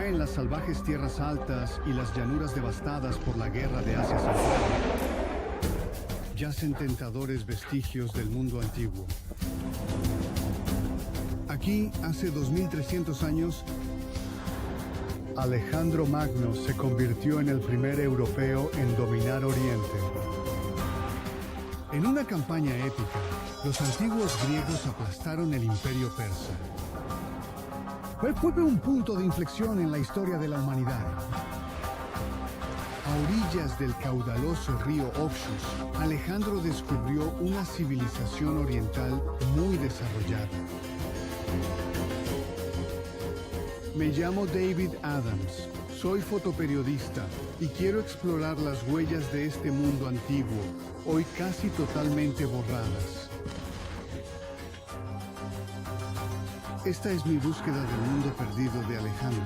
en las salvajes tierras altas y las llanuras devastadas por la guerra de Asia Central, yacen tentadores vestigios del mundo antiguo. Aquí, hace 2300 años, Alejandro Magno se convirtió en el primer europeo en dominar Oriente. En una campaña épica, los antiguos griegos aplastaron el imperio persa. Fue un punto de inflexión en la historia de la humanidad. A orillas del caudaloso río Oxus, Alejandro descubrió una civilización oriental muy desarrollada. Me llamo David Adams, soy fotoperiodista y quiero explorar las huellas de este mundo antiguo, hoy casi totalmente borradas. Esta es mi búsqueda del mundo perdido de Alejandro.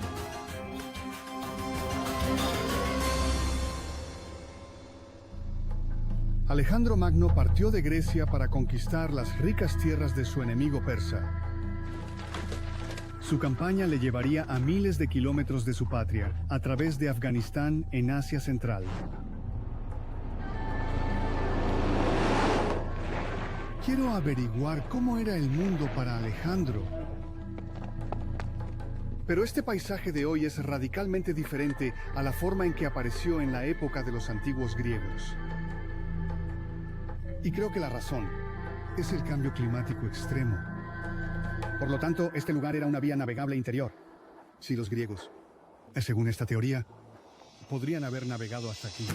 Alejandro Magno partió de Grecia para conquistar las ricas tierras de su enemigo persa. Su campaña le llevaría a miles de kilómetros de su patria, a través de Afganistán en Asia Central. Quiero averiguar cómo era el mundo para Alejandro. Pero este paisaje de hoy es radicalmente diferente a la forma en que apareció en la época de los antiguos griegos. Y creo que la razón es el cambio climático extremo. Por lo tanto, este lugar era una vía navegable interior. Si los griegos, según esta teoría, podrían haber navegado hasta aquí.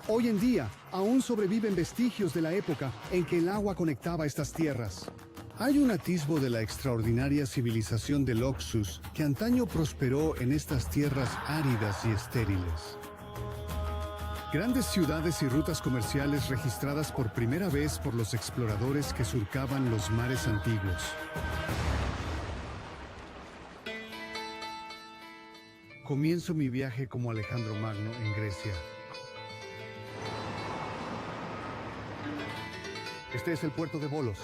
Hoy en día, aún sobreviven vestigios de la época en que el agua conectaba estas tierras. Hay un atisbo de la extraordinaria civilización del Oxus que antaño prosperó en estas tierras áridas y estériles. Grandes ciudades y rutas comerciales registradas por primera vez por los exploradores que surcaban los mares antiguos. Comienzo mi viaje como Alejandro Magno en Grecia. Este es el puerto de Volos,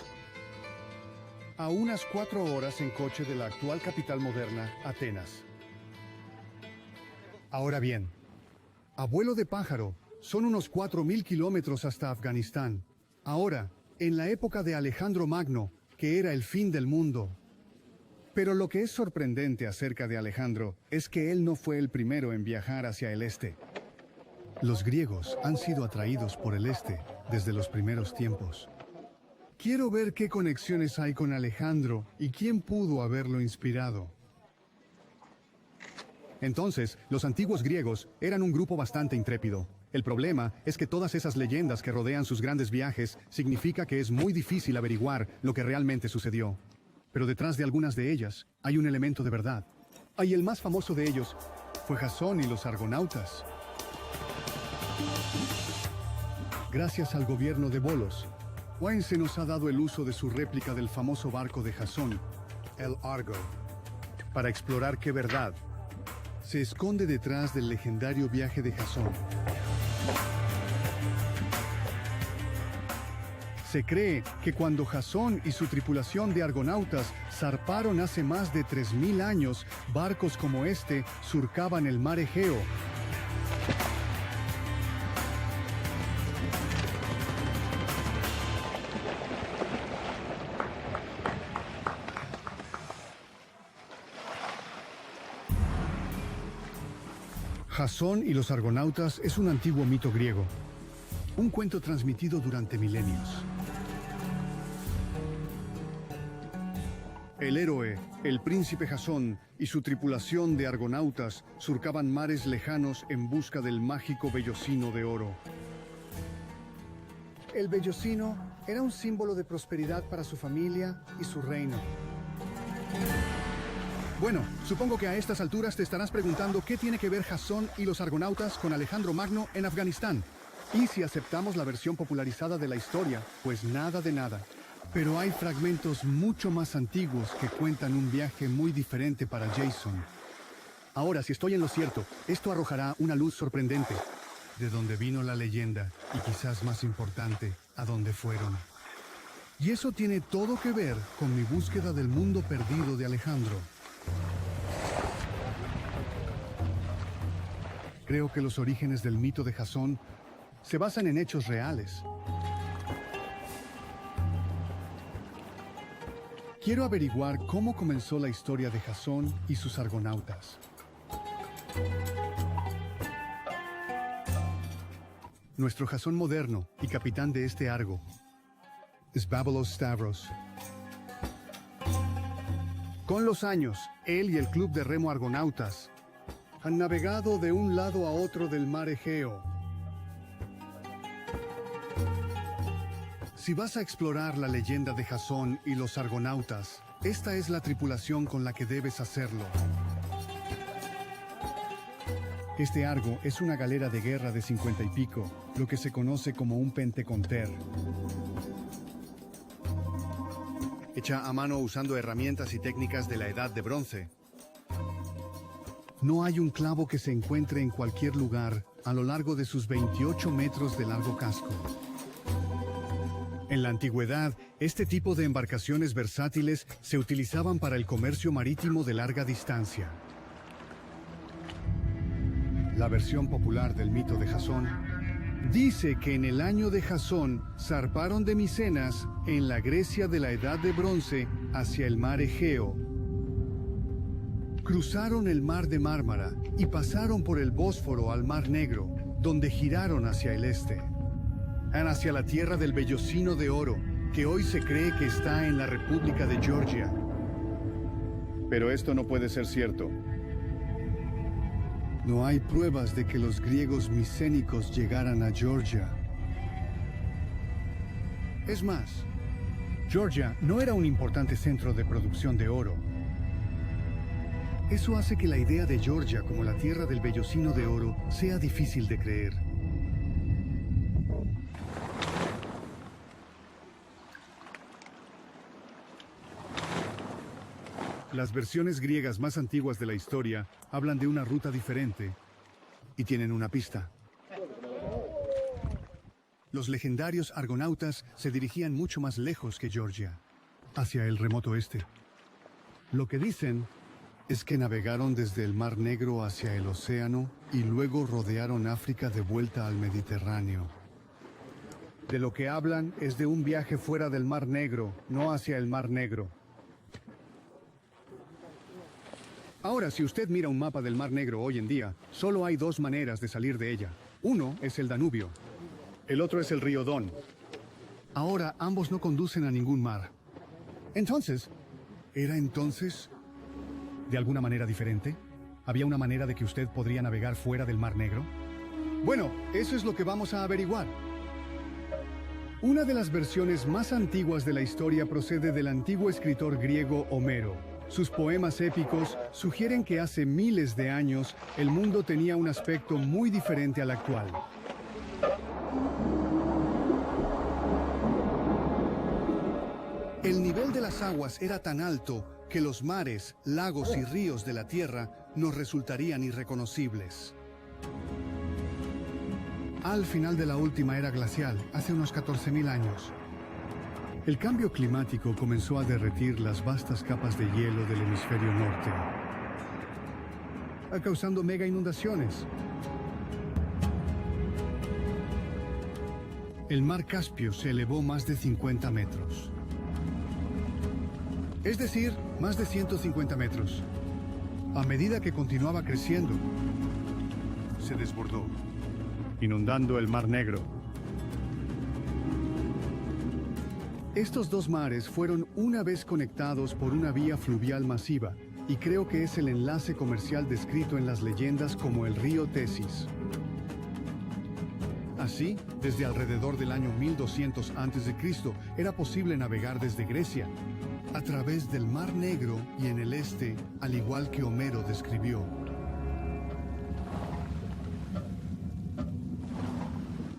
a unas 4 horas en coche de la actual capital moderna, Atenas. Ahora bien, a vuelo de pájaro, son unos 4000 kilómetros hasta Afganistán. Ahora, en la época de Alejandro Magno, que era el fin del mundo. Pero lo que es sorprendente acerca de Alejandro es que él no fue el primero en viajar hacia el este. Los griegos han sido atraídos por el este desde los primeros tiempos. Quiero ver qué conexiones hay con Alejandro y quién pudo haberlo inspirado. Entonces, los antiguos griegos eran un grupo bastante intrépido. El problema es que todas esas leyendas que rodean sus grandes viajes significa que es muy difícil averiguar lo que realmente sucedió. Pero detrás de algunas de ellas hay un elemento de verdad. Y el más famoso de ellos fue Jasón y los argonautas. Gracias al gobierno de Volos, Wayne se nos ha dado el uso de su réplica del famoso barco de Jasón, el Argo, para explorar qué verdad se esconde detrás del legendario viaje de Jasón. Se cree que cuando Jasón y su tripulación de argonautas zarparon hace más de 3000 años, barcos como este surcaban el mar Egeo. Jasón y los argonautas es un antiguo mito griego, un cuento transmitido durante milenios. El héroe, el príncipe Jasón y su tripulación de argonautas surcaban mares lejanos en busca del mágico vellocino de oro. El vellocino era un símbolo de prosperidad para su familia y su reino. Bueno, supongo que a estas alturas te estarás preguntando qué tiene que ver Jasón y los argonautas con Alejandro Magno en Afganistán. Y si aceptamos la versión popularizada de la historia, pues nada de nada. Pero hay fragmentos mucho más antiguos que cuentan un viaje muy diferente para Jason. Ahora, si estoy en lo cierto, esto arrojará una luz sorprendente. De dónde vino la leyenda, y quizás más importante, a dónde fueron. Y eso tiene todo que ver con mi búsqueda del mundo perdido de Alejandro. Creo que los orígenes del mito de Jasón se basan en hechos reales. Quiero averiguar cómo comenzó la historia de Jasón y sus argonautas. Nuestro Jasón moderno y capitán de este Argo es Babelos Stavros. Con los años, él y el club de remo argonautas han navegado de un lado a otro del mar Egeo. Si vas a explorar la leyenda de Jasón y los argonautas, esta es la tripulación con la que debes hacerlo. Este Argo es una galera de guerra de 50 y pico, lo que se conoce como un penteconter. Hecha a mano usando herramientas y técnicas de la Edad de Bronce. No hay un clavo que se encuentre en cualquier lugar a lo largo de sus 28 metros de largo casco. En la antigüedad, este tipo de embarcaciones versátiles se utilizaban para el comercio marítimo de larga distancia. La versión popular del mito de Jasón dice que en el año de Jasón zarparon de Micenas, en la Grecia de la Edad de Bronce, hacia el mar Egeo. Cruzaron el mar de Mármara y pasaron por el Bósforo al mar Negro, donde giraron hacia el este. Hacia la tierra del vellocino de oro, que hoy se cree que está en la República de Georgia. Pero esto no puede ser cierto. No hay pruebas de que los griegos micénicos llegaran a Georgia. Es más, Georgia no era un importante centro de producción de oro. Eso hace que la idea de Georgia como la tierra del vellocino de oro sea difícil de creer. Las versiones griegas más antiguas de la historia hablan de una ruta diferente y tienen una pista. Los legendarios argonautas se dirigían mucho más lejos que Georgia, hacia el remoto este. Lo que dicen es que navegaron desde el Mar Negro hacia el océano y luego rodearon África de vuelta al Mediterráneo. De lo que hablan es de un viaje fuera del Mar Negro, no hacia el Mar Negro. Ahora, si usted mira un mapa del Mar Negro hoy en día, solo hay dos maneras de salir de ella. Uno es el Danubio. El otro es el río Don. Ahora, ambos no conducen a ningún mar. Entonces, ¿era entonces de alguna manera diferente? ¿Había una manera de que usted podría navegar fuera del Mar Negro? Bueno, eso es lo que vamos a averiguar. Una de las versiones más antiguas de la historia procede del antiguo escritor griego Homero. Sus poemas épicos sugieren que hace miles de años el mundo tenía un aspecto muy diferente al actual. El nivel de las aguas era tan alto que los mares, lagos y ríos de la Tierra nos resultarían irreconocibles. Al final de la última era glacial, hace unos 14.000 años, el cambio climático comenzó a derretir las vastas capas de hielo del hemisferio norte, causando mega inundaciones. El mar Caspio se elevó más de 50 metros. Es decir, más de 150 metros. A medida que continuaba creciendo, se desbordó, inundando el Mar Negro. Estos dos mares fueron una vez conectados por una vía fluvial masiva, y creo que es el enlace comercial descrito en las leyendas como el río Tesis. Así, desde alrededor del año 1200 a.C., era posible navegar desde Grecia, a través del Mar Negro y en el este, al igual que Homero describió.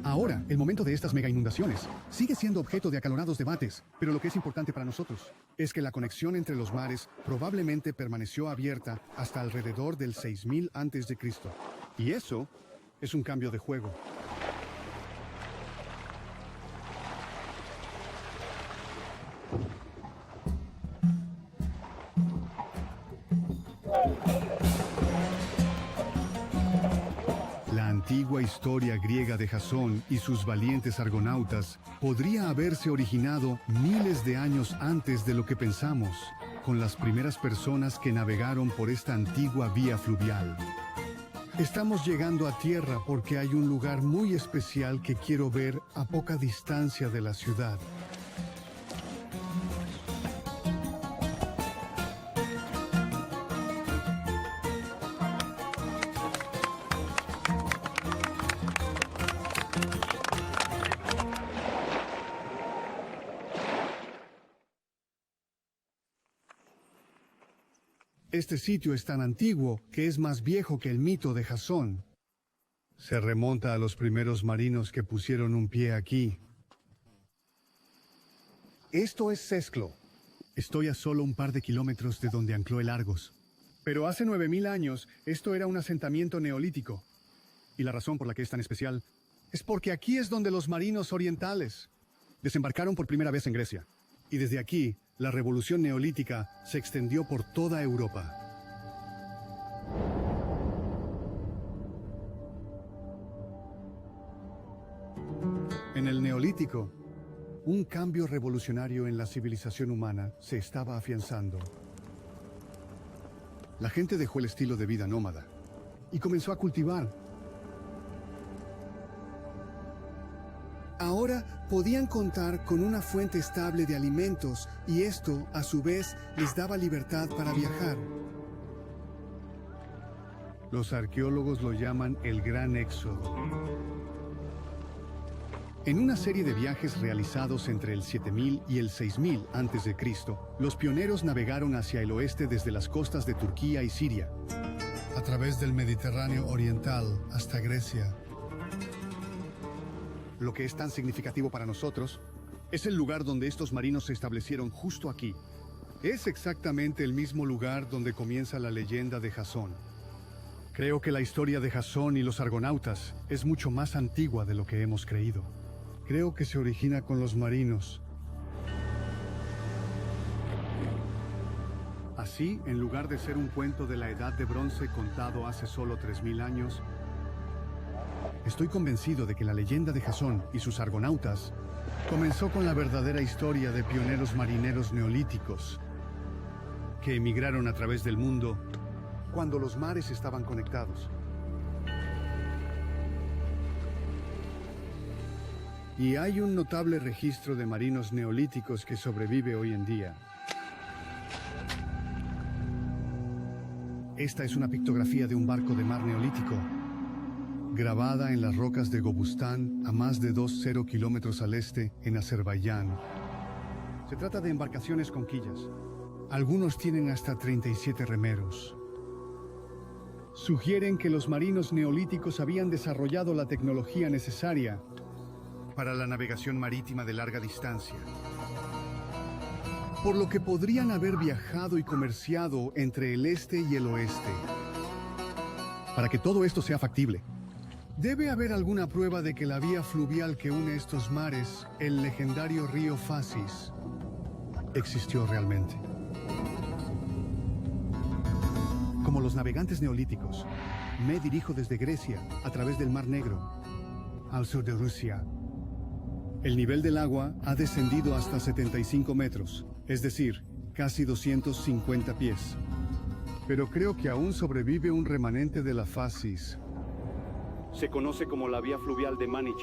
Ahora, el momento de estas mega inundaciones sigue siendo objeto de acalorados debates, pero lo que es importante para nosotros es que la conexión entre los mares probablemente permaneció abierta hasta alrededor del 6000 a.C. Y eso es un cambio de juego. antigua historia griega de Jasón y sus valientes argonautas podría haberse originado miles de años antes de lo que pensamos, con las primeras personas que navegaron por esta antigua vía fluvial. Estamos llegando a tierra porque hay un lugar muy especial que quiero ver a poca distancia de la ciudad. Este sitio es tan antiguo que es más viejo que el mito de Jasón. Se remonta a los primeros marinos que pusieron un pie aquí. Esto es Sesclo. Estoy a solo un par de kilómetros de donde ancló el Argos. Pero hace 9000 años, esto era un asentamiento neolítico. Y la razón por la que es tan especial es porque aquí es donde los marinos orientales desembarcaron por primera vez en Grecia. Y desde aquí, la revolución neolítica se extendió por toda Europa. En el Neolítico, un cambio revolucionario en la civilización humana se estaba afianzando. La gente dejó el estilo de vida nómada y comenzó a cultivar. Ahora podían contar con una fuente estable de alimentos y esto, a su vez, les daba libertad para viajar. Los arqueólogos lo llaman el Gran Éxodo. En una serie de viajes realizados entre el 7000 y el 6000 a.C., los pioneros navegaron hacia el oeste desde las costas de Turquía y Siria, a través del Mediterráneo oriental hasta Grecia. Lo que es tan significativo para nosotros es el lugar donde estos marinos se establecieron justo aquí. Es exactamente el mismo lugar donde comienza la leyenda de Jasón. Creo que la historia de Jasón y los argonautas es mucho más antigua de lo que hemos creído. Creo que se origina con los marinos. Así, en lugar de ser un cuento de la Edad de Bronce contado hace solo 3000 años, estoy convencido de que la leyenda de Jasón y sus argonautas comenzó con la verdadera historia de pioneros marineros neolíticos que emigraron a través del mundo cuando los mares estaban conectados. Y hay un notable registro de marinos neolíticos que sobrevive hoy en día. Esta es una pictografía de un barco de mar neolítico, grabada en las rocas de Gobustán, a más de 20 kilómetros al este, en Azerbaiyán. Se trata de embarcaciones con quillas. Algunos tienen hasta 37 remeros. Sugieren que los marinos neolíticos habían desarrollado la tecnología necesaria para la navegación marítima de larga distancia, por lo que podrían haber viajado y comerciado entre el este y el oeste. Para que todo esto sea factible, debe haber alguna prueba de que la vía fluvial que une estos mares, el legendario río Fasis, existió realmente. Como los navegantes neolíticos, me dirijo desde Grecia, a través del Mar Negro, al sur de Rusia. El nivel del agua ha descendido hasta 75 metros, es decir, casi 250 pies. Pero creo que aún sobrevive un remanente de la Fasis. Se conoce como la vía fluvial de Manich.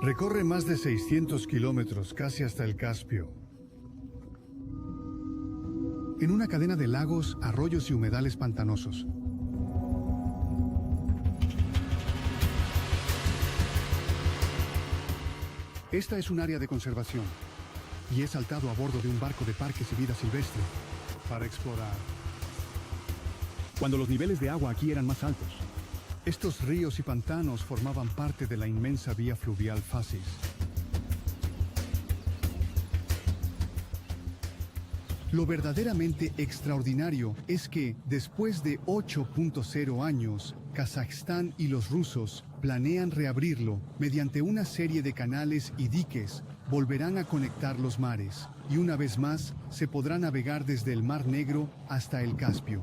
Recorre más de 600 kilómetros, casi hasta el Caspio. En una cadena de lagos, arroyos y humedales pantanosos. Esta es un área de conservación y he saltado a bordo de un barco de parques y vida silvestre para explorar. Cuando los niveles de agua aquí eran más altos, estos ríos y pantanos formaban parte de la inmensa vía fluvial Fasis. Lo verdaderamente extraordinario es que, después de 8.0 años, Kazajstán y los rusos planean reabrirlo mediante una serie de canales y diques. Volverán a conectar los mares y una vez más se podrá navegar desde el Mar Negro hasta el Caspio.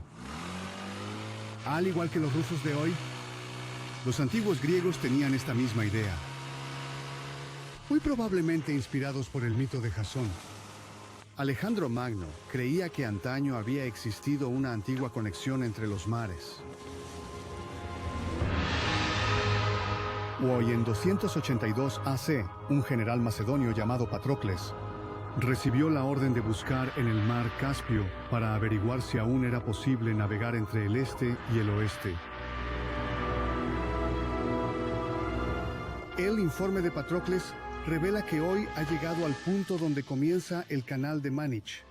Al igual que los rusos de hoy, Los antiguos griegos tenían esta misma idea, muy probablemente inspirados por el mito de Jasón. Alejandro Magno creía que antaño había existido una antigua conexión entre los mares. Hoy, en 282 AC, un general macedonio llamado Patrocles recibió la orden de buscar en el mar Caspio para averiguar si aún era posible navegar entre el este y el oeste. El informe de Patrocles revela que hoy ha llegado al punto donde comienza el canal de Manich.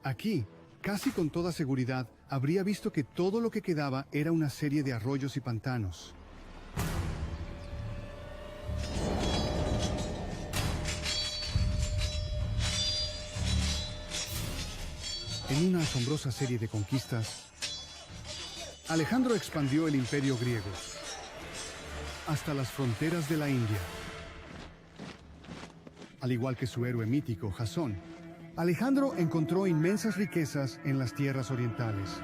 Aquí, casi con toda seguridad, habría visto que todo lo que quedaba era una serie de arroyos y pantanos. En una asombrosa serie de conquistas, Alejandro expandió el imperio griego hasta las fronteras de la India. Al igual que su héroe mítico, Jasón, Alejandro encontró inmensas riquezas en las tierras orientales.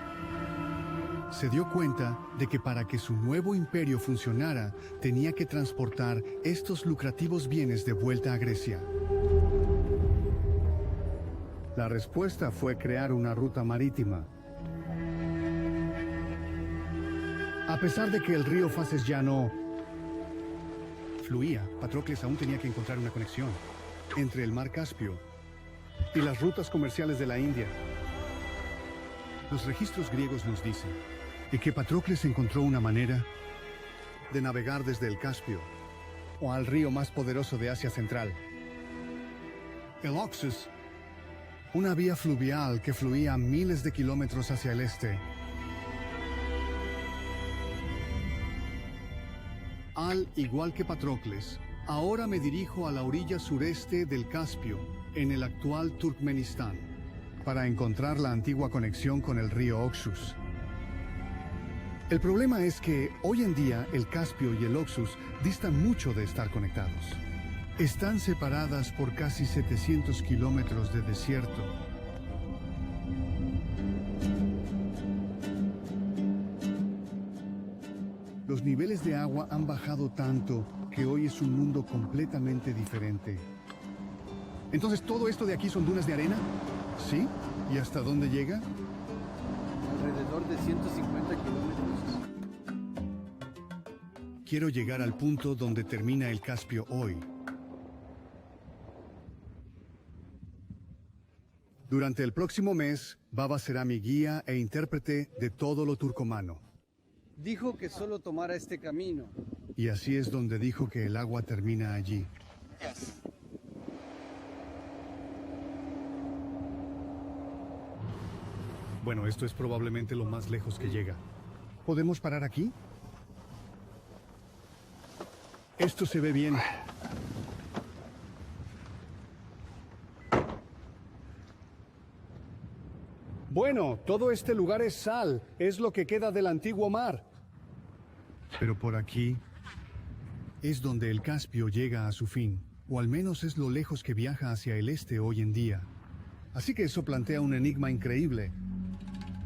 Se dio cuenta de que para que su nuevo imperio funcionara, tenía que transportar estos lucrativos bienes de vuelta a Grecia. La respuesta fue crear una ruta marítima. A pesar de que el río Fases ya no fluía, Patrocles aún tenía que encontrar una conexión entre el mar Caspio y las rutas comerciales de la India. Los registros griegos nos dicen que Patrocles encontró una manera de navegar desde el Caspio o al río más poderoso de Asia Central, el Oxus, una vía fluvial que fluía miles de kilómetros hacia el este. Al igual que Patrocles, ahora me dirijo a la orilla sureste del Caspio, en el actual Turkmenistán, para encontrar la antigua conexión con el río Oxus. El problema es que hoy en día el Caspio y el Oxus distan mucho de estar conectados. Están separadas por casi 700 kilómetros de desierto. Los niveles de agua han bajado tanto que hoy es un mundo completamente diferente. Entonces, ¿todo esto de aquí son dunas de arena? ¿Sí? ¿Y hasta dónde llega? Alrededor de 150 kilómetros. Quiero llegar al punto donde termina el Caspio hoy. Durante el próximo mes, Baba será mi guía e intérprete de todo lo turcomano. Dijo que solo tomara este camino. Y así es donde dijo que el agua termina allí. Bueno, esto es probablemente lo más lejos que llega. ¿Podemos parar aquí? Esto se ve bien. Bueno, todo este lugar es sal. Es lo que queda del antiguo mar. Pero por aquí es donde el Caspio llega a su fin, o al menos es lo lejos que viaja hacia el este hoy en día. Así que eso plantea un enigma increíble,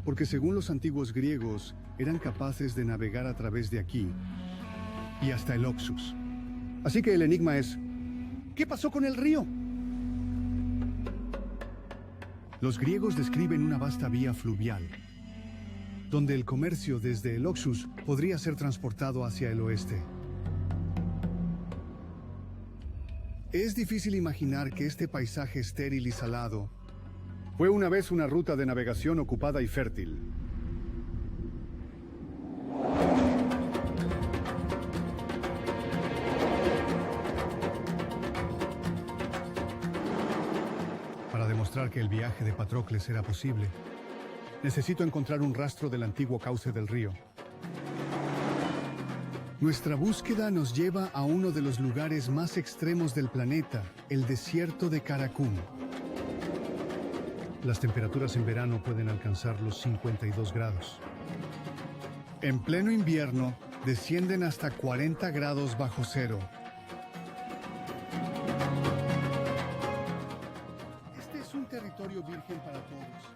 porque según los antiguos griegos, eran capaces de navegar a través de aquí y hasta el Oxus. Así que el enigma es, ¿qué pasó con el río? Los griegos describen una vasta vía fluvial, donde el comercio desde el Oxus podría ser transportado hacia el oeste. Es difícil imaginar que este paisaje estéril y salado fue una vez una ruta de navegación ocupada y fértil. Para demostrar que el viaje de Patrocles era posible, necesito encontrar un rastro del antiguo cauce del río. Nuestra búsqueda nos lleva a uno de los lugares más extremos del planeta, el desierto de Karakum. Las temperaturas en verano pueden alcanzar los 52 grados. En pleno invierno, descienden hasta 40 grados bajo cero. Este es un territorio virgen para todos.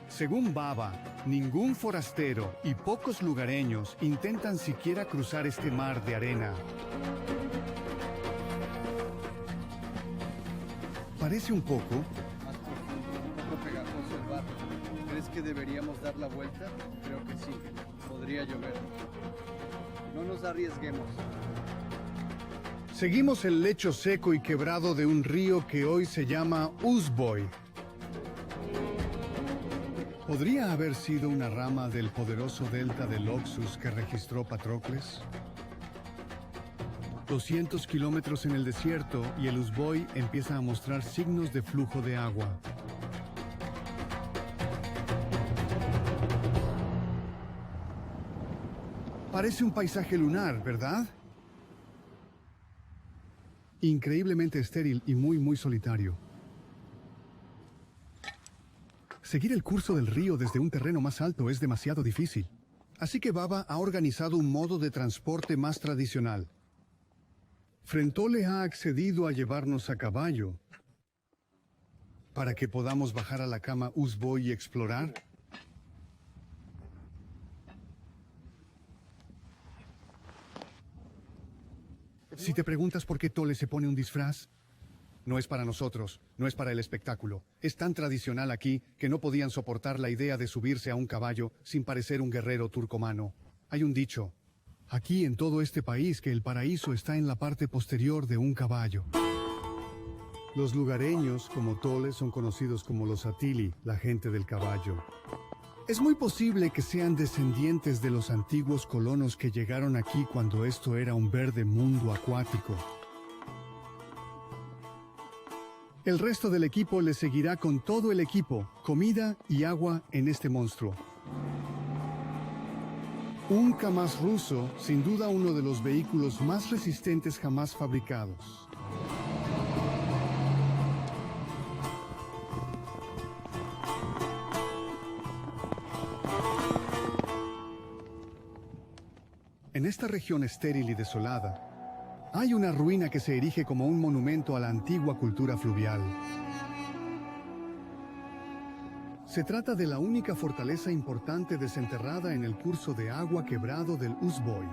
Según Baba, ningún forastero y pocos lugareños intentan siquiera cruzar este mar de arena. Parece un poco, Más profundo, un poco pegajoso el barro. ¿Crees que deberíamos dar la vuelta? Creo que sí. Podría llover. No nos arriesguemos. seguimos el lecho seco y quebrado de un río que hoy se llama Uzboy. ¿Podría haber sido una rama del poderoso delta del Oxus que registró Patrocles? 200 kilómetros en el desierto y el Uzboy empieza a mostrar signos de flujo de agua. Parece un paisaje lunar, ¿verdad? Increíblemente estéril y muy solitario. Seguir el curso del río desde un terreno más alto es demasiado difícil. Así que Baba ha organizado un modo de transporte más tradicional. Frentole ha accedido a llevarnos a caballo para que podamos bajar a la cama Uzboy y explorar. Si te preguntas por qué Tole se pone un disfraz, no es para nosotros, no es para el espectáculo. Es tan tradicional aquí que no podían soportar la idea de subirse a un caballo sin parecer un guerrero turcomano. Hay un dicho, aquí en todo este país, que el paraíso está en la parte posterior de un caballo. Los lugareños, como Tole, son conocidos como los Atili, la gente del caballo. Es muy posible que sean descendientes de los antiguos colonos que llegaron aquí cuando esto era un verde mundo acuático. El resto del equipo le seguirá con todo el equipo, comida y agua en este monstruo. Un Kamaz ruso, sin duda uno de los vehículos más resistentes jamás fabricados. En esta región estéril y desolada, hay una ruina que se erige como un monumento a la antigua cultura fluvial. Se trata de la única fortaleza importante desenterrada en el curso de agua quebrado del Uzboy.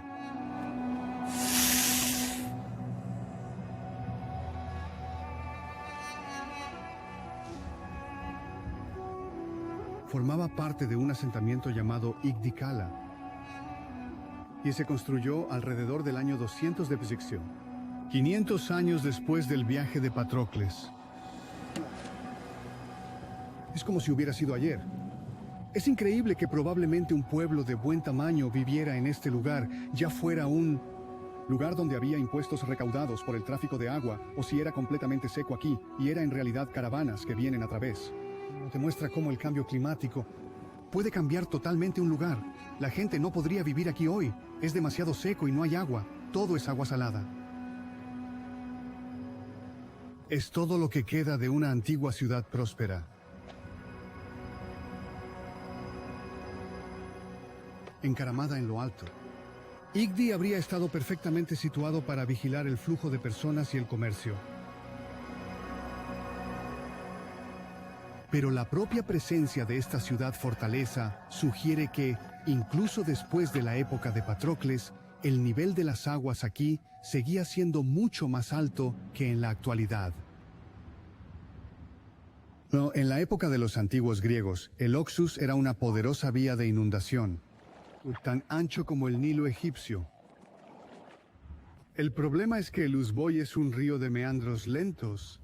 Formaba parte de un asentamiento llamado Igdikala, y se construyó alrededor del año 200 de Psicción, 500 años después del viaje de Patrocles. Es como si hubiera sido ayer. Es increíble que probablemente un pueblo de buen tamaño viviera en este lugar, ya fuera un lugar donde había impuestos recaudados por el tráfico de agua, o si era completamente seco aquí, y era en realidad caravanas que vienen a través. Te muestra cómo el cambio climático puede cambiar totalmente un lugar. La gente no podría vivir aquí hoy. Es demasiado seco y no hay agua. Todo es agua salada. Es todo lo que queda de una antigua ciudad próspera. Encaramada en lo alto. Igdi habría estado perfectamente situado para vigilar el flujo de personas y el comercio. Pero la propia presencia de esta ciudad fortaleza sugiere que, incluso después de la época de Patrocles, el nivel de las aguas aquí seguía siendo mucho más alto que en la actualidad. No, en la época de los antiguos griegos, el Oxus era una poderosa vía de inundación, tan ancho como el Nilo egipcio. El problema es que el Uzboy es un río de meandros lentos.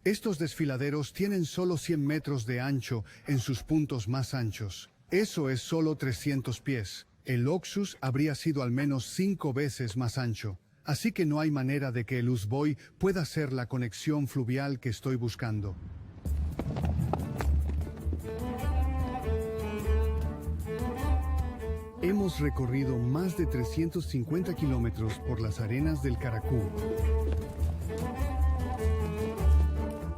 Estos desfiladeros tienen solo 100 metros de ancho en sus puntos más anchos. Eso es solo 300 pies. El Oxus habría sido al menos 5 veces más ancho. Así que no hay manera de que el Uzboy pueda ser la conexión fluvial que estoy buscando. Hemos recorrido más de 350 kilómetros por las arenas del Caracú.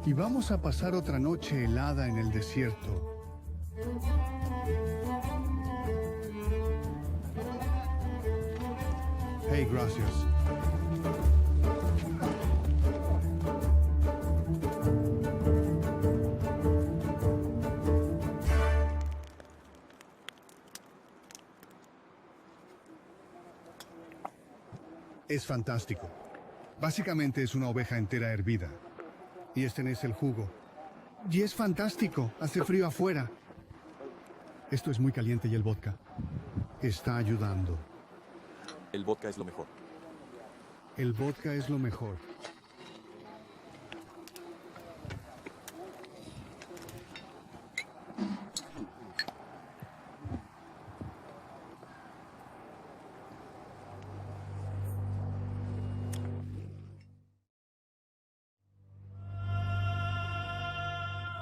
Y vamos a pasar otra noche helada en el desierto. Hey, gracias. Es fantástico. Básicamente es una oveja entera hervida. Y este es el jugo. Y es fantástico. Hace frío afuera. Esto es muy caliente y el vodka está ayudando. El vodka es lo mejor. El vodka es lo mejor.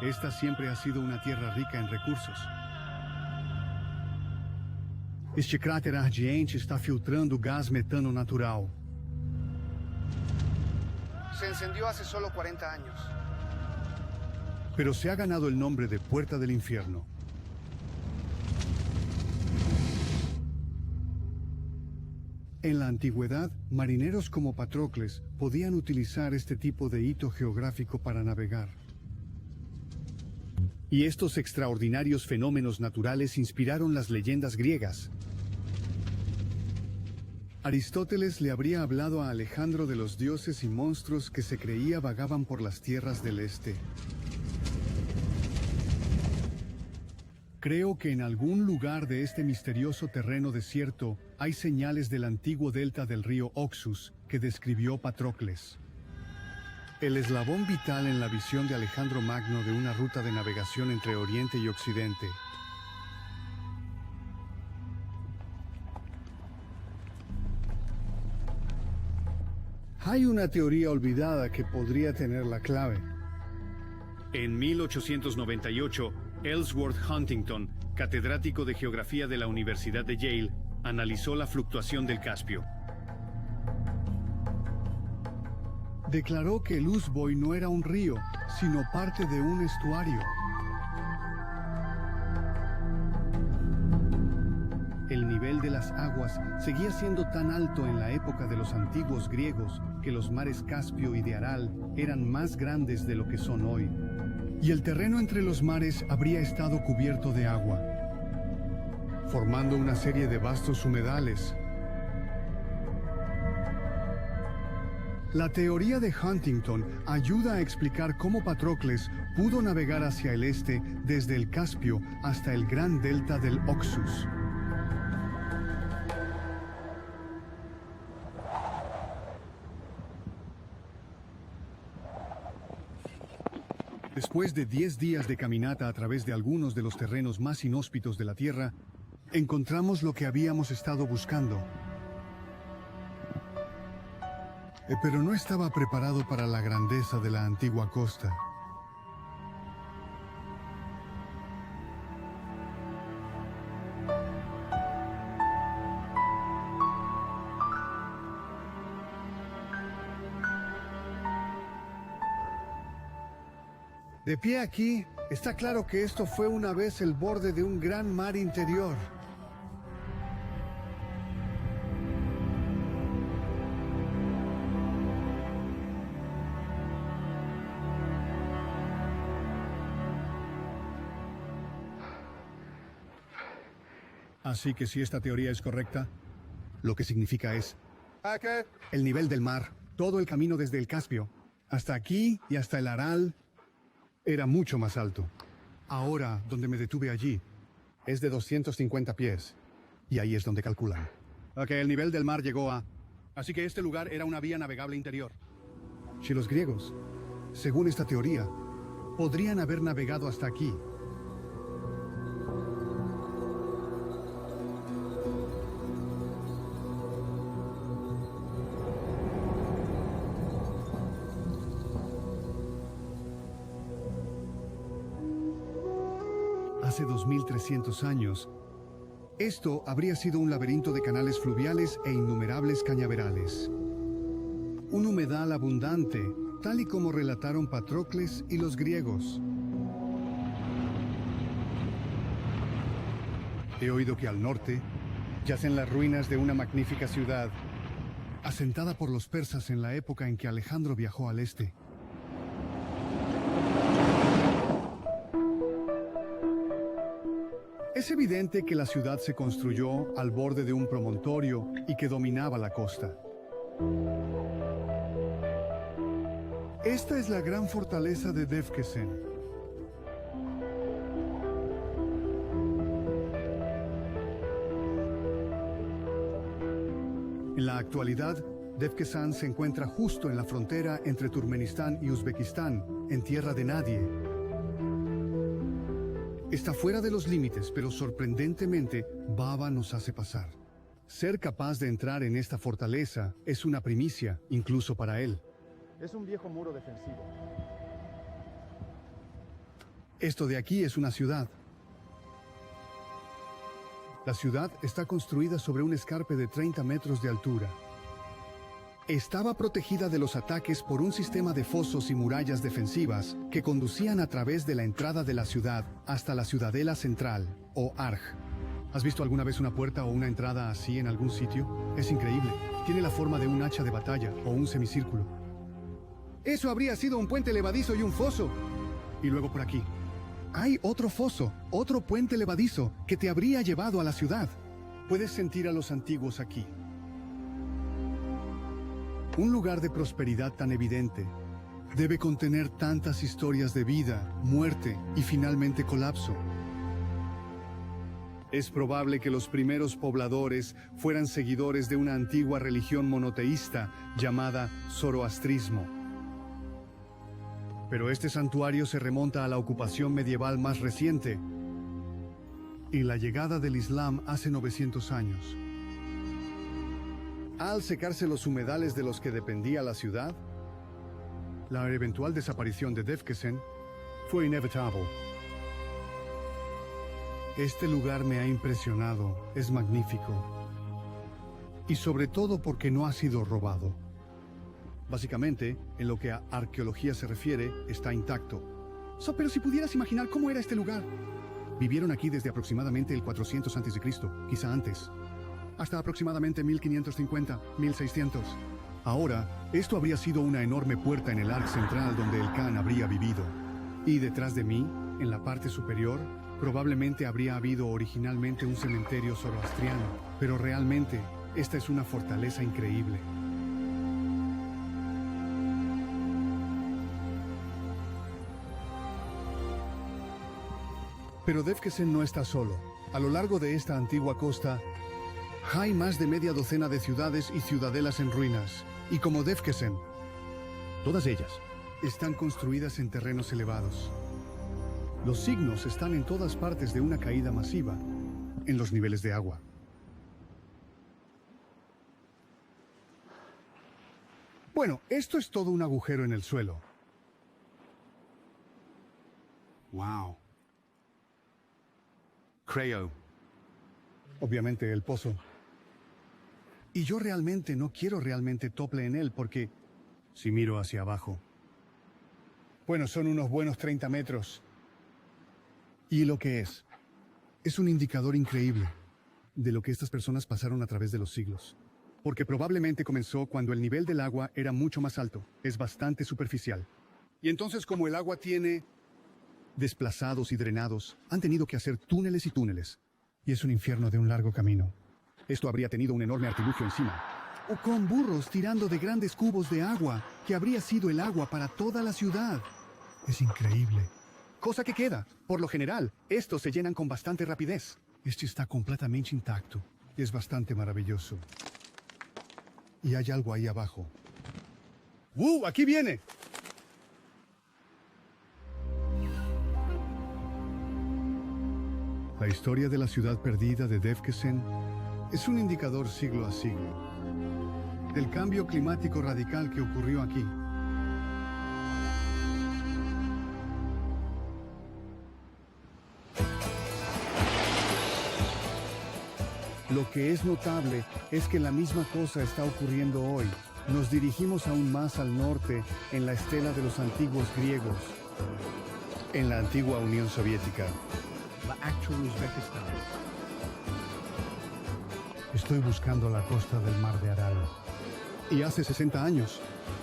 Esta siempre ha sido una tierra rica en recursos. Este cráter ardiente está filtrando gas metano natural. Se encendió hace solo 40 años. Pero se ha ganado el nombre de Puerta del Infierno. En la antigüedad, marineros como Patrocles podían utilizar este tipo de hito geográfico para navegar. Y estos extraordinarios fenómenos naturales inspiraron las leyendas griegas. Aristóteles le habría hablado a Alejandro de los dioses y monstruos que se creía vagaban por las tierras del este. Creo que en algún lugar de este misterioso terreno desierto hay señales del antiguo delta del río Oxus que describió Patrocles. El eslabón vital en la visión de Alejandro Magno de una ruta de navegación entre Oriente y Occidente. Hay una teoría olvidada que podría tener la clave. En 1898, Ellsworth Huntington, catedrático de Geografía de la Universidad de Yale, analizó la fluctuación del Caspio. Declaró que el Usboy no era un río, sino parte de un estuario. El nivel de las aguas seguía siendo tan alto en la época de los antiguos griegos que los mares Caspio y de Aral eran más grandes de lo que son hoy. Y el terreno entre los mares habría estado cubierto de agua, formando una serie de vastos humedales. La teoría de Huntington ayuda a explicar cómo Patrocles pudo navegar hacia el este desde el Caspio hasta el gran delta del Oxus. Después de 10 días de caminata a través de algunos de los terrenos más inhóspitos de la Tierra, encontramos lo que habíamos estado buscando. Pero no estaba preparado para la grandeza de la antigua costa. De pie aquí, está claro que esto fue una vez el borde de un gran mar interior. Así que si esta teoría es correcta, lo que significa es el nivel del mar, todo el camino desde el Caspio, hasta aquí y hasta el Aral, era mucho más alto. Ahora, donde me detuve allí, es de 250 pies, y ahí es donde calculan. Ok, el nivel del mar llegó a... Así que este lugar era una vía navegable interior. Si los griegos, según esta teoría, podrían haber navegado hasta aquí, hace 2300 años, esto habría sido un laberinto de canales fluviales e innumerables cañaverales. Un humedal abundante, tal y como relataron Patrocles y los griegos. He oído que al norte yacen las ruinas de una magnífica ciudad, asentada por los persas en la época en que Alejandro viajó al este. Es evidente que la ciudad se construyó al borde de un promontorio y que dominaba la costa. Esta es la gran fortaleza de Defkesen. En la actualidad, Defkesan se encuentra justo en la frontera entre Turkmenistán y Uzbekistán, en tierra de nadie. Está fuera de los límites, pero sorprendentemente, Baba nos hace pasar. Ser capaz de entrar en esta fortaleza es una primicia, incluso para él. Es un viejo muro defensivo. Esto de aquí es una ciudad. La ciudad está construida sobre un escarpe de 30 metros de altura. Estaba protegida de los ataques por un sistema de fosos y murallas defensivas que conducían a través de la entrada de la ciudad hasta la ciudadela central, o Arg. ¿Has visto alguna vez una puerta o una entrada así en algún sitio? Es increíble. Tiene la forma de un hacha de batalla o un semicírculo. Eso habría sido un puente levadizo y un foso. Y luego por aquí. Hay otro foso, otro puente levadizo que te habría llevado a la ciudad. Puedes sentir a los antiguos aquí. Un lugar de prosperidad tan evidente debe contener tantas historias de vida, muerte y finalmente colapso. Es probable que los primeros pobladores fueran seguidores de una antigua religión monoteísta llamada zoroastrismo. Pero este santuario se remonta a la ocupación medieval más reciente y la llegada del Islam hace 900 años. Al secarse los humedales de los que dependía la ciudad, la eventual desaparición de Defkesen fue inevitable. Este lugar me ha impresionado, es magnífico. Y sobre todo porque no ha sido robado. Básicamente, en lo que a arqueología se refiere, está intacto. Pero si pudieras imaginar cómo era este lugar. Vivieron aquí desde aproximadamente el 400 a.C., quizá antes. Hasta aproximadamente 1550, 1600. Ahora, esto habría sido una enorme puerta en el arc central donde el Khan habría vivido. Y detrás de mí, en la parte superior, probablemente habría habido originalmente un cementerio zoroastriano. Pero realmente, esta es una fortaleza increíble. Pero Defkesen no está solo. A lo largo de esta antigua costa, hay más de media docena de ciudades y ciudadelas en ruinas. Y como Defkesen, todas ellas están construidas en terrenos elevados. Los signos están en todas partes de una caída masiva en los niveles de agua. Bueno, esto es todo un agujero en el suelo. Wow. Creo. Obviamente el pozo. Y yo realmente no quiero tople en él porque si miro hacia abajo. Bueno, son unos buenos 30 metros. ¿Y lo que es? Es un indicador increíble de lo que estas personas pasaron a través de los siglos. Porque probablemente comenzó cuando el nivel del agua era mucho más alto. Es bastante superficial. Y entonces como el agua tiene desplazados y drenados, han tenido que hacer túneles y túneles. Y es un infierno de un largo camino. Esto habría tenido un enorme artilugio encima. O con burros tirando de grandes cubos de agua, que habría sido el agua para toda la ciudad. Es increíble. Cosa que queda. Por lo general, estos se llenan con bastante rapidez. Este está completamente intacto. Es bastante maravilloso. Y hay algo ahí abajo. ¡Aquí viene! La historia de la ciudad perdida de Defkesen es un indicador siglo a siglo del cambio climático radical que ocurrió aquí. Lo que es notable es que la misma cosa está ocurriendo hoy. Nos dirigimos aún más al norte en la estela de los antiguos griegos, en la antigua Unión Soviética. La actual Uzbekistán. Estoy buscando la costa del mar de Aral. Y hace 60 años,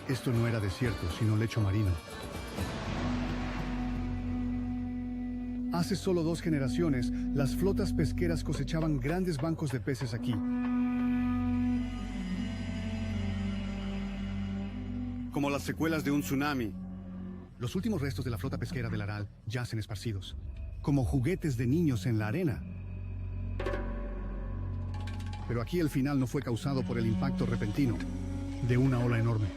esto no era desierto, sino lecho marino. Hace solo 2 generaciones, las flotas pesqueras cosechaban grandes bancos de peces aquí. como las secuelas de un tsunami. Los últimos restos de la flota pesquera del Aral yacen esparcidos, como juguetes de niños en la arena. Pero aquí el final no fue causado por el impacto repentino de una ola enorme.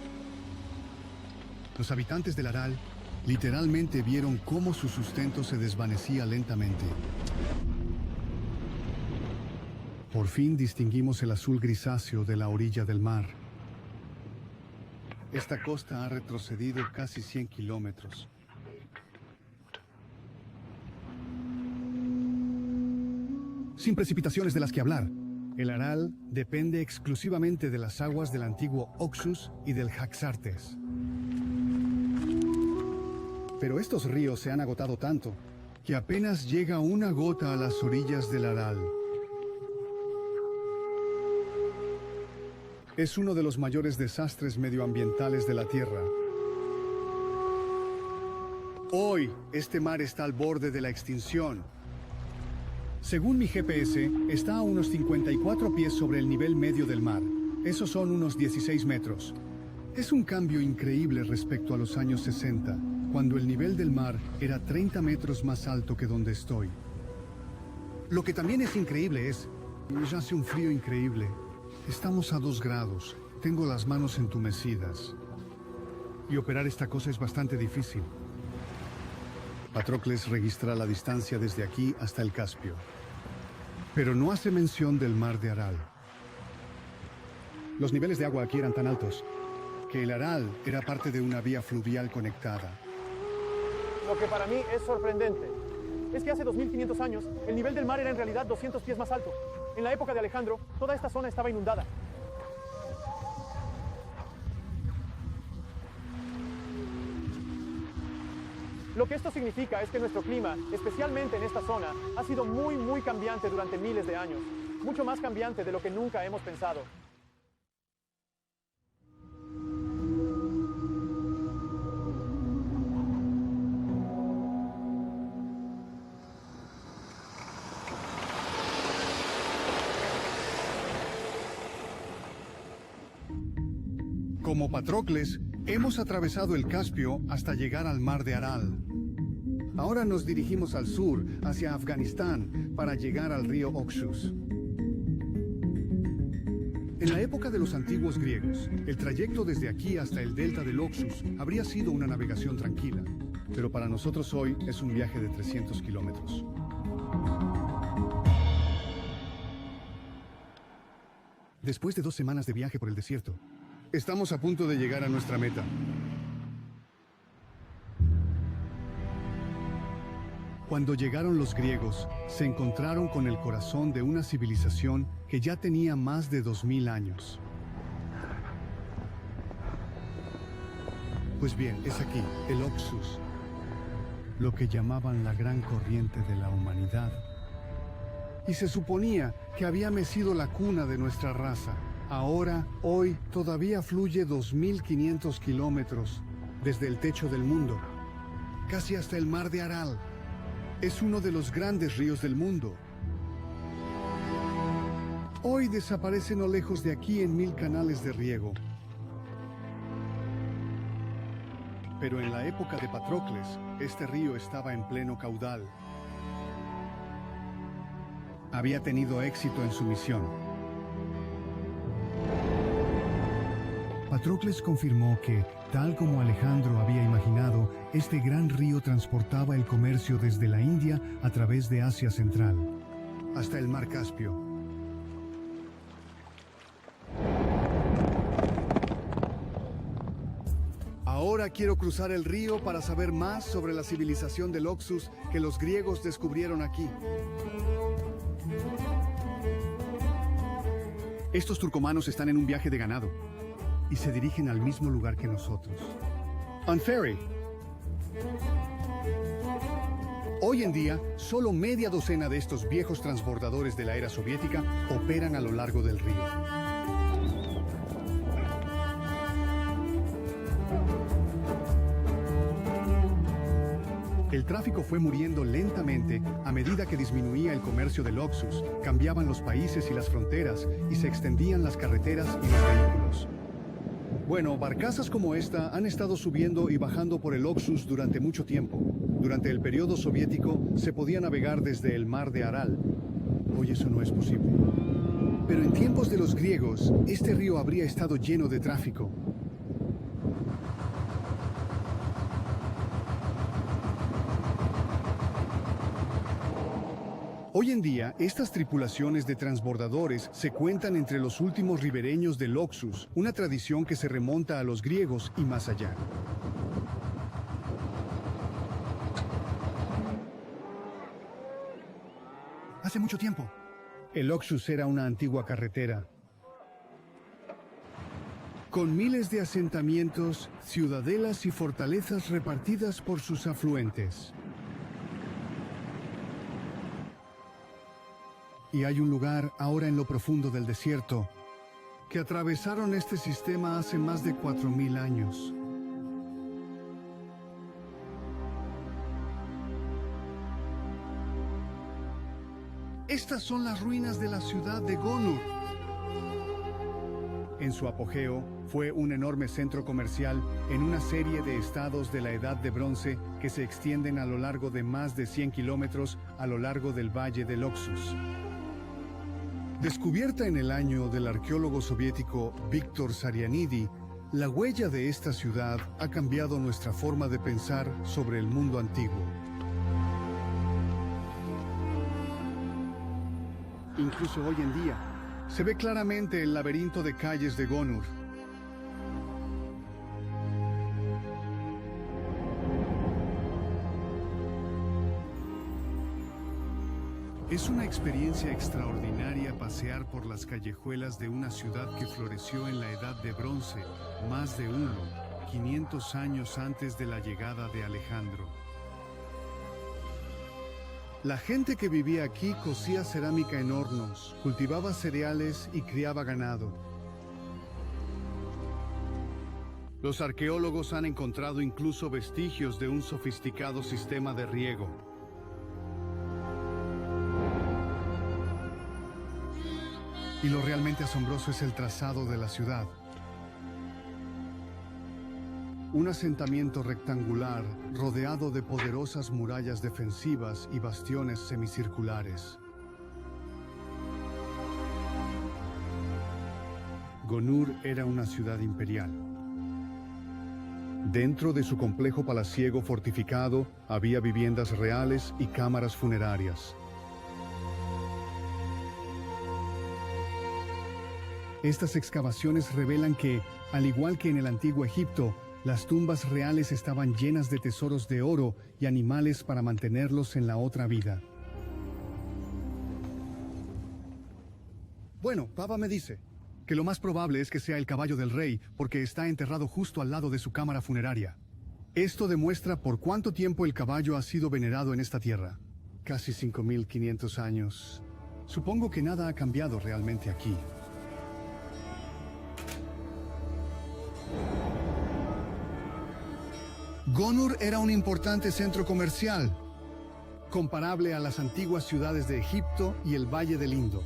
Los habitantes del Aral literalmente vieron cómo su sustento se desvanecía lentamente. Por fin distinguimos el azul grisáceo de la orilla del mar. Esta costa ha retrocedido casi 100 kilómetros. Sin precipitaciones de las que hablar, el Aral depende exclusivamente de las aguas del antiguo Oxus y del Jaxartes. Pero estos ríos se han agotado tanto que apenas llega una gota a las orillas del Aral. Es uno de los mayores desastres medioambientales de la Tierra. Hoy, este mar está al borde de la extinción. Según mi GPS, está a unos 54 pies sobre el nivel medio del mar. Esos son unos 16 metros. Es un cambio increíble respecto a los años 60, cuando el nivel del mar era 30 metros más alto que donde estoy. Lo que también es increíble es, ya hace un frío increíble. Estamos a 2 grados, tengo las manos entumecidas. Y operar esta cosa es bastante difícil. Patrocles registra la distancia desde aquí hasta el Caspio, pero no hace mención del mar de Aral. Los niveles de agua aquí eran tan altos que el Aral era parte de una vía fluvial conectada. Lo que para mí es sorprendente es que hace 2500 años el nivel del mar era en realidad 200 pies más alto. En la época de Alejandro, toda esta zona estaba inundada. Lo que esto significa es que nuestro clima, especialmente en esta zona, ha sido muy cambiante durante miles de años. Mucho más cambiante de lo que nunca hemos pensado. Como Patrocles, hemos atravesado el Caspio hasta llegar al mar de Aral. Ahora nos dirigimos al sur, hacia Afganistán, para llegar al río Oxus. En la época de los antiguos griegos, el trayecto desde aquí hasta el delta del Oxus habría sido una navegación tranquila, pero para nosotros hoy es un viaje de 300 kilómetros. Después de 2 semanas de viaje por el desierto, estamos a punto de llegar a nuestra meta. Cuando llegaron los griegos, se encontraron con el corazón de una civilización que ya tenía más de 2000 años. Pues bien, es aquí, el Oxus, lo que llamaban la gran corriente de la humanidad. Y se suponía que había mecido la cuna de nuestra raza. Ahora, hoy, todavía fluye 2500 kilómetros desde el techo del mundo, casi hasta el mar de Aral. Es uno de los grandes ríos del mundo. Hoy desaparece no lejos de aquí en 1000 canales de riego. Pero en la época de Patrocles, este río estaba en pleno caudal. Había tenido éxito en su misión. Patrocles confirmó que, tal como Alejandro había imaginado, este gran río transportaba el comercio desde la India a través de Asia Central, hasta el mar Caspio. Ahora quiero cruzar el río para saber más sobre la civilización del Oxus que los griegos descubrieron aquí. Estos turcomanos están en un viaje de ganado y se dirigen al mismo lugar que nosotros. On ferry. Hoy en día, solo media docena de estos viejos transbordadores de la era soviética operan a lo largo del río. El tráfico fue muriendo lentamente a medida que disminuía el comercio del Oxus, cambiaban los países y las fronteras y se extendían las carreteras y los vehículos. Bueno, barcazas como esta han estado subiendo y bajando por el Oxus durante mucho tiempo. Durante el periodo soviético se podía navegar desde el mar de Aral. Hoy eso no es posible. Pero en tiempos de los griegos, este río habría estado lleno de tráfico. Hoy en día, estas tripulaciones de transbordadores se cuentan entre los últimos ribereños del Oxus, una tradición que se remonta a los griegos y más allá. Hace mucho tiempo, el Oxus era una antigua carretera, con miles de asentamientos, ciudadelas y fortalezas repartidas por sus afluentes. Y hay un lugar ahora en lo profundo del desierto que atravesaron este sistema hace más de 4000 años. Estas son las ruinas de la ciudad de Gonur. En su apogeo, fue un enorme centro comercial en una serie de estados de la Edad de Bronce que se extienden a lo largo de más de 100 kilómetros a lo largo del valle del Oxus. Descubierta en el año del arqueólogo soviético Víctor Sarianidi, la huella de esta ciudad ha cambiado nuestra forma de pensar sobre el mundo antiguo. Incluso hoy en día, se ve claramente el laberinto de calles de Gonur. Es una experiencia extraordinaria pasear por las callejuelas de una ciudad que floreció en la Edad de Bronce, más de 500 años antes de la llegada de Alejandro. La gente que vivía aquí cocía cerámica en hornos, cultivaba cereales y criaba ganado. Los arqueólogos han encontrado incluso vestigios de un sofisticado sistema de riego. Y lo realmente asombroso es el trazado de la ciudad. Un asentamiento rectangular rodeado de poderosas murallas defensivas y bastiones semicirculares. Gonur era una ciudad imperial. Dentro de su complejo palaciego fortificado había viviendas reales y cámaras funerarias. Estas excavaciones revelan que, al igual que en el antiguo Egipto, las tumbas reales estaban llenas de tesoros de oro y animales para mantenerlos en la otra vida. Bueno, Pava me dice que lo más probable es que sea el caballo del rey, porque está enterrado justo al lado de su cámara funeraria. Esto demuestra por cuánto tiempo el caballo ha sido venerado en esta tierra. Casi 5500 años. Supongo que nada ha cambiado realmente aquí. Gonur era un importante centro comercial, comparable a las antiguas ciudades de Egipto y el Valle del Indo.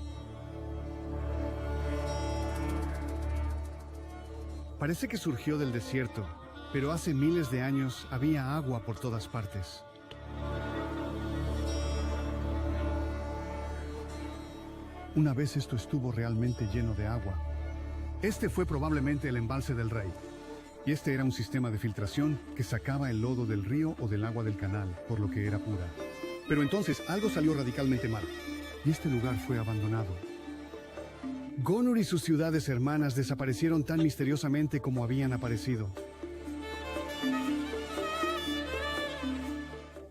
Parece que surgió del desierto, pero hace miles de años había agua por todas partes. Una vez esto estuvo realmente lleno de agua. Este fue probablemente el embalse del rey. Y este era un sistema de filtración que sacaba el lodo del río o del agua del canal, por lo que era pura. Pero entonces algo salió radicalmente mal, y este lugar fue abandonado. Gonur y sus ciudades hermanas desaparecieron tan misteriosamente como habían aparecido.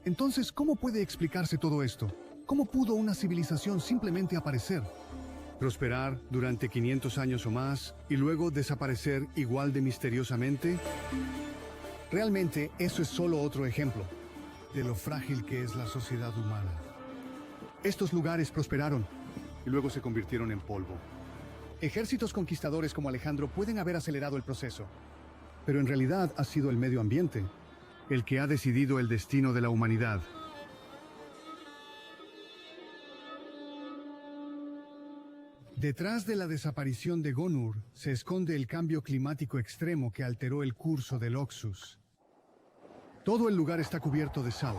Entonces, ¿cómo puede explicarse todo esto? ¿Cómo pudo una civilización simplemente aparecer? ¿Prosperar durante 500 años o más y luego desaparecer igual de misteriosamente? Realmente, eso es solo otro ejemplo de lo frágil que es la sociedad humana. Estos lugares prosperaron y luego se convirtieron en polvo. Ejércitos conquistadores como Alejandro pueden haber acelerado el proceso, pero en realidad ha sido el medio ambiente el que ha decidido el destino de la humanidad. Detrás de la desaparición de Gonur se esconde el cambio climático extremo que alteró el curso del Oxus. Todo el lugar está cubierto de sal.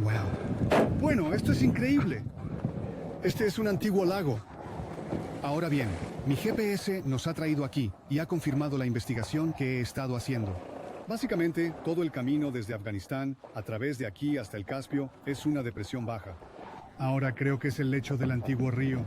¡Wow! Bueno, esto es increíble. Este es un antiguo lago. Ahora bien, mi GPS nos ha traído aquí y ha confirmado la investigación que he estado haciendo. Básicamente, todo el camino desde Afganistán, a través de aquí hasta el Caspio, es una depresión baja. Ahora creo que es el lecho del antiguo río.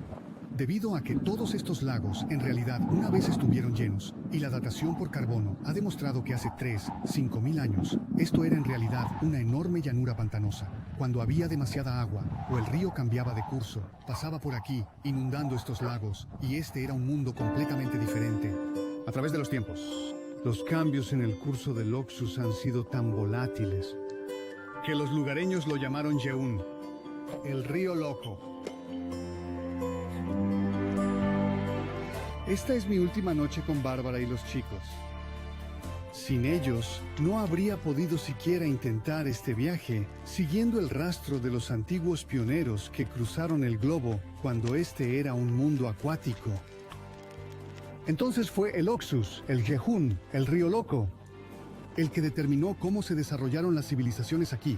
Debido a que todos estos lagos en realidad una vez estuvieron llenos y la datación por carbono ha demostrado que hace 3.000–5.000 años esto era en realidad una enorme llanura pantanosa. Cuando había demasiada agua o el río cambiaba de curso, pasaba por aquí inundando estos lagos y este era un mundo completamente diferente. A través de los tiempos, los cambios en el curso del Oxus han sido tan volátiles que los lugareños lo llamaron Yeun, el río loco. Esta es mi última noche con Bárbara y los chicos. Sin ellos, no habría podido siquiera intentar este viaje, siguiendo el rastro de los antiguos pioneros que cruzaron el globo cuando este era un mundo acuático. Entonces fue el Oxus, el Jehun, el río loco, el que determinó cómo se desarrollaron las civilizaciones aquí.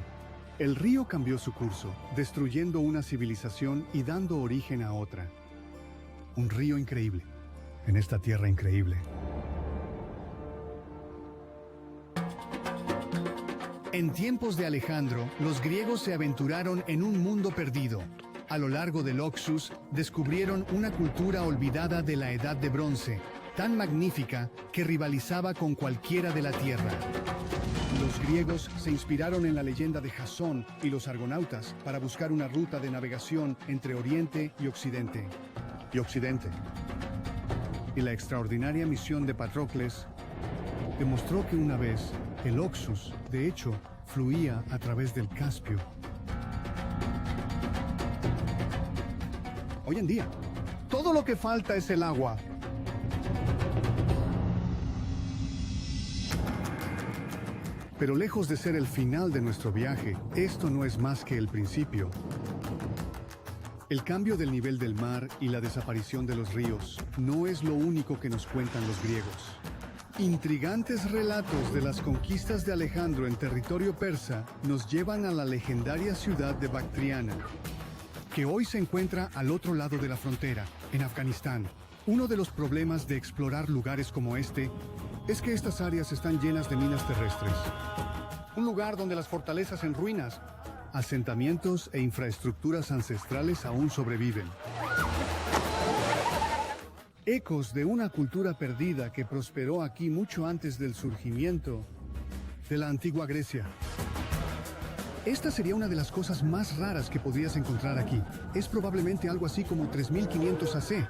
El río cambió su curso, destruyendo una civilización y dando origen a otra. Un río increíble. En esta tierra increíble. En tiempos de Alejandro, los griegos se aventuraron en un mundo perdido. A lo largo del Oxus, descubrieron una cultura olvidada de la Edad de Bronce, tan magnífica que rivalizaba con cualquiera de la tierra. Los griegos se inspiraron en la leyenda de Jasón y los argonautas para buscar una ruta de navegación entre Oriente y Occidente. Y la extraordinaria misión de Patrocles demostró que una vez el Oxus, de hecho, fluía a través del Caspio. Hoy en día, todo lo que falta es el agua. Pero lejos de ser el final de nuestro viaje, esto no es más que el principio. El cambio del nivel del mar y la desaparición de los ríos no es lo único que nos cuentan los griegos. Intrigantes relatos de las conquistas de Alejandro en territorio persa nos llevan a la legendaria ciudad de Bactriana, que hoy se encuentra al otro lado de la frontera, en Afganistán. Uno de los problemas de explorar lugares como este es que estas áreas están llenas de minas terrestres. Un lugar donde las fortalezas en ruinas, asentamientos e infraestructuras ancestrales aún sobreviven. Ecos de una cultura perdida que prosperó aquí mucho antes del surgimiento de la antigua Grecia. Esta sería una de las cosas más raras que podrías encontrar aquí. Es probablemente algo así como 3500 AC.